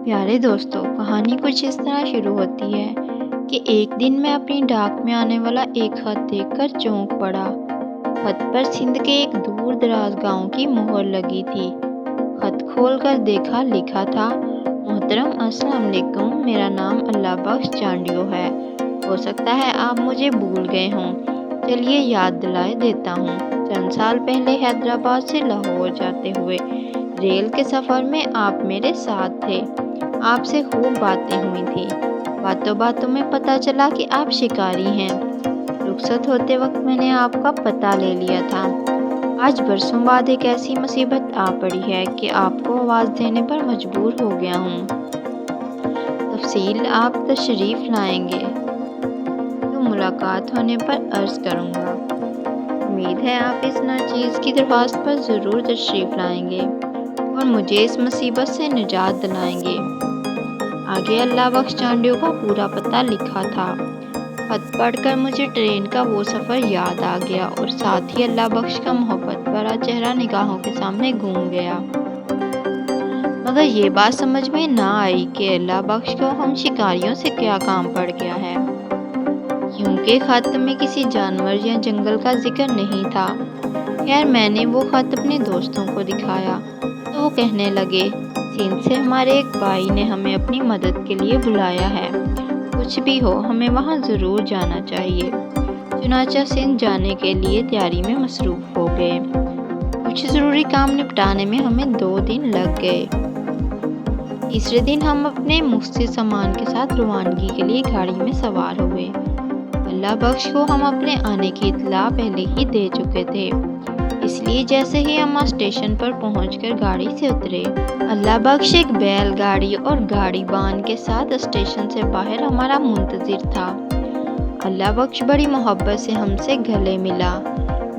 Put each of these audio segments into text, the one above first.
प्यारे दोस्तों, कहानी कुछ इस तरह शुरू होती है कि एक दिन मैं अपनी डाक में आने वाला एक खत देखकर चौंक पड़ा। खत पर सिंध के एक दूर दराज गांव की मोहर लगी थी। खत खोलकर देखा, लिखा था, मोहतरम अस्सलाम वालेकुम, मेरा नाम अल्लाह बख्श चांडियो है। हो सकता है आप मुझे भूल गए हों, चलिए याद दिलाए देता हूँ। चंद साल पहले हैदराबाद से लाहौर जाते हुए रेल के सफ़र में आप मेरे साथ थे। आपसे खूब बातें हुई थी। बातों बातों में पता चला कि आप शिकारी हैं। रुखसत होते वक्त मैंने आपका पता ले लिया था। आज बरसों बाद एक ऐसी मुसीबत आ पड़ी है कि आपको आवाज़ देने पर मजबूर हो गया हूँ। तफसील आप तशरीफ़ लाएंगे तो मुलाकात होने पर अर्ज़ करूँगा। उम्मीद है आप इस नाचीज़ की दरख्वास्त पर ज़रूर तशरीफ़ लाएंगे और मुझे इस मुसीबत से निजात दिलाएंगे। आगे अल्लाह बख्श चांडियो का पूरा पता लिखा था। खत पढ़कर मुझे ट्रेन का वो सफ़र याद आ गया और साथ ही अल्लाह बख्श का मोहब्बत भरा चेहरा निगाहों के सामने घूम गया। मगर ये बात समझ में ना आई कि अल्लाह बख्श को हम शिकारियों से क्या काम पड़ गया है, क्योंकि खत में किसी जानवर या जंगल का जिक्र नहीं था। खैर, मैंने वो खत अपने दोस्तों को दिखाया तो वो कहने लगे, सिंध से हमारे एक भाई ने हमें अपनी मदद के लिए बुलाया है। कुछ भी हो, हमें वहाँ ज़रूर जाना चाहिए। चुनांचे सिंध जाने के लिए तैयारी में मसरूफ़ हो गए। कुछ ज़रूरी काम निपटाने में हमें 2 दिन लग गए। तीसरे दिन हम अपने मुख्तलिफ सामान के साथ रवानगी के लिए गाड़ी में सवार हुए। अल्लाह बख्श को हम अपने आने की इत्तला पहले ही दे चुके थे, इसलिए जैसे ही हम स्टेशन पर पहुंचकर गाड़ी से उतरे, अल्लाह बख्श एक बैलगाड़ी और गाड़ी बान के साथ स्टेशन से बाहर हमारा मुंतजिर था। अल्लाह बख्श बड़ी मोहब्बत से हमसे गले मिला।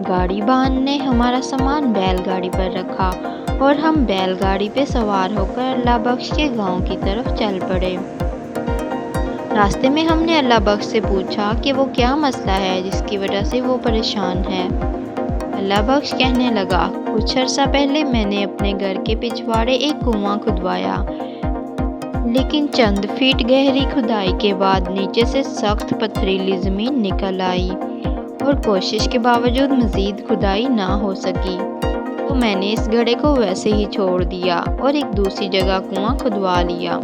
गाड़ी बान ने हमारा सामान बैलगाड़ी पर रखा और हम बैलगाड़ी पे सवार होकर अल्लाह बख्श के गांव की तरफ चल पड़े। रास्ते में हमने अल्लाह बख्श से पूछा कि वो क्या मसला है जिसकी वजह से वो परेशान है। अल्लाह बख्श कहने लगा, कुछ अर्सा पहले मैंने अपने घर के पिछवाड़े एक कुआं खुदवाया, लेकिन चंद फीट गहरी खुदाई के बाद नीचे से सख्त पथरीली ज़मीन निकल आई और कोशिश के बावजूद मज़ीद खुदाई ना हो सकी, तो मैंने इस गड्ढे को वैसे ही छोड़ दिया और एक दूसरी जगह कुआं खुदवा लिया।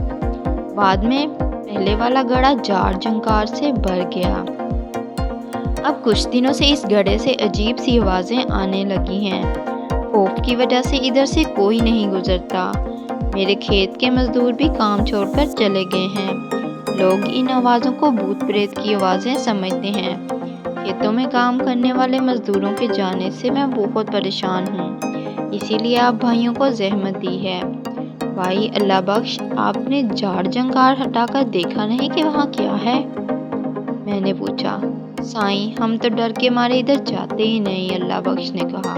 बाद में पहले वाला गड्ढा जाड़ झंकार से भर गया। अब कुछ दिनों से इस गड्ढे से अजीब सी आवाज़ें आने लगी हैं। खौफ की वजह से इधर से कोई नहीं गुजरता। मेरे खेत के मजदूर भी काम छोड़कर चले गए हैं। लोग इन आवाज़ों को भूत प्रेत की आवाज़ें समझते हैं। खेतों में काम करने वाले मजदूरों के जाने से मैं बहुत परेशान हूँ, इसीलिए आप भाइयों को जहमत दी है। भाई अल्लाह बख्श, आपने जाड़ झंकार हटाकर देखा नहीं कि वहाँ क्या है? मैंने पूछा। साईं, हम तो डर के मारे इधर जाते ही नहीं, अल्लाह बख्श ने कहा।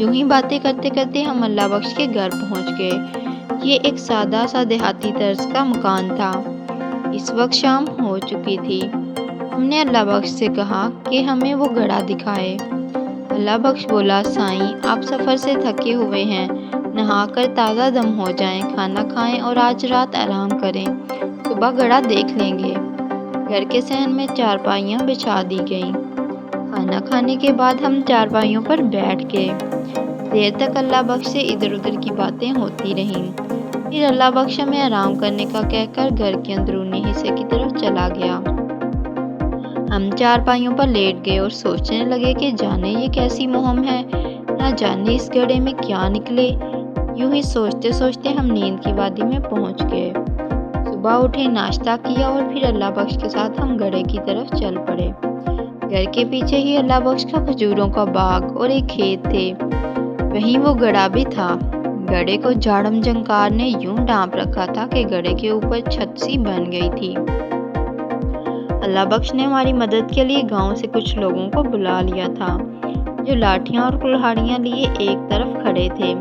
यूं ही बातें करते करते हम अल्लाह बख्श के घर पहुंच गए। ये एक सादा सा देहाती तर्ज का मकान था। इस वक्त शाम हो चुकी थी। हमने अल्लाह बख्श से कहा कि हमें वो गड्ढा दिखाए। अल्लाह बख्श बोला, साईं, आप सफ़र से थके हुए हैं, नहाकर ताज़ा दम हो जाएं, खाना खाएं और आज रात आराम करें। सुबह गड्ढा देख लेंगे। घर के सहन में चारपाइयाँ बिछा दी गईं। खाना खाने के बाद हम चारपाइयों पर बैठ गए। देर तक अल्लाह बख्श से इधर उधर की बातें होती रहीं। फिर अल्लाह बख्श हमें आराम करने का कहकर घर के अंदरूनी हिस्से की तरफ चला गया। हम चारपाइयों पर लेट गए और सोचने लगे कि जाने ये कैसी मुहिम है, ना जाने इस गड्ढे में क्या निकले। यूं ही सोचते सोचते हम नींद की वादी में पहुंच गए। सुबह उठे, नाश्ता किया और फिर अल्लाह बख्श के साथ हम गड्ढे की तरफ चल पड़े। घर के पीछे ही अल्लाह बख्श का खजूरों का बाग और एक खेत थे, वहीं वो गड्ढा भी था। गड्ढे को जाड़म झंकार ने यूं ढांप रखा था कि गड्ढे के ऊपर छत सी बन गई थी। अल्लाह बख्श ने हमारी मदद के लिए गांव से कुछ लोगों को बुला लिया था, जो लाठियां और कुल्हाड़ियां लिए एक तरफ खड़े थे।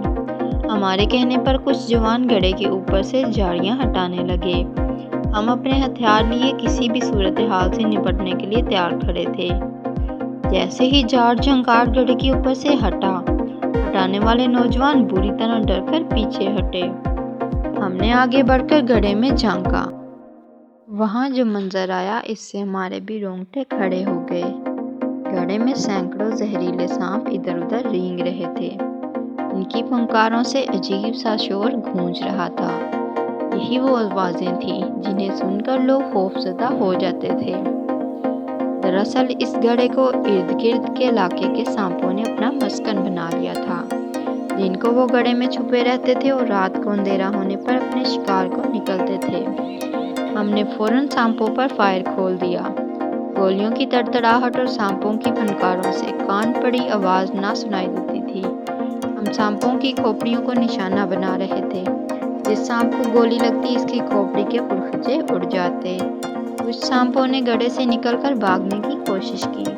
हमारे कहने पर कुछ जवान गड्ढे के ऊपर से झाड़ियां हटाने लगे। हम अपने हथियार लिए किसी भी सूरत हाल से निपटने के लिए तैयार खड़े थे। जैसे ही जाड़ झंकार गड्ढे के ऊपर से हटाने वाले नौजवान बुरी तरह डरकर पीछे हटे। हमने हमने आगे बढ़कर गड्ढे में झांका। वहाँ जो मंजर आया इससे हमारे भी रोंगटे खड़े हो गए। गड्ढे में सैकड़ों जहरीले सांप इधर उधर रेंग रहे थे। इनकी फुंकारों से अजीब सा शोर गूंज रहा था। यही वो आवाजें थीं जिन्हें सुनकर लोग खौफजदा हो जाते थे। दरअसल इस गड्ढे को इर्द गिर्द के इलाके के सांपों ने अपना मस्कन बना लिया था। दिन को वो गड्ढे में छुपे रहते थे और रात को अंधेरा होने पर अपने शिकार को निकलते थे। हमने फौरन सांपों पर फायर खोल दिया। गोलियों की तड़तड़ाहट और सांपों की फनकारों से कान पड़ी आवाज ना सुनाई देती थी। हम सांपों की खोपड़ियों को निशाना बना रहे थे। जिस सांप को गोली लगती इसकी खोपड़ी के पुरखचे उड़ जाते। कुछ सांपों ने गड्ढे से निकलकर भागने की कोशिश की,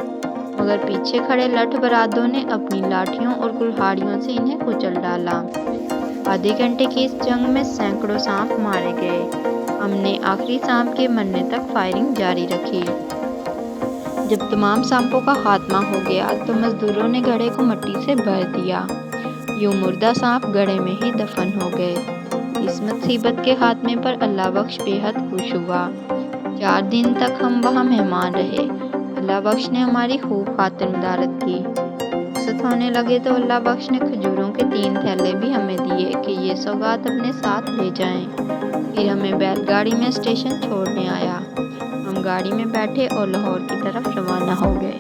मगर पीछे खड़े लठ बरादों ने अपनी लाठियों और कुल्हाड़ियों से इन्हें कुचल डाला। आधे घंटे की इस जंग में सैकड़ों सांप मारे गए। हमने आखिरी सांप के मरने तक फायरिंग जारी रखी। जब तमाम सांपों का खात्मा हो गया तो मजदूरों ने गड्ढे को मिट्टी से भर दिया। यूं मुर्दा सांप गड्ढे में ही दफन हो गए। इस मुसीबत के खात्मे पर अल्लाह बख्श बेहद खुश हुआ। 4 दिन तक हम वहाँ मेहमान रहे। अल्लाह बख्श ने हमारी खूब खातिर मदारत की। रुखसत होने लगे तो अल्लाह बख्श ने खजूरों के 3 थैले भी हमें दिए कि ये सौगात अपने साथ ले जाएं। फिर हमें बैलगाड़ी में स्टेशन छोड़ने आया। हम गाड़ी में बैठे और लाहौर की तरफ रवाना हो गए।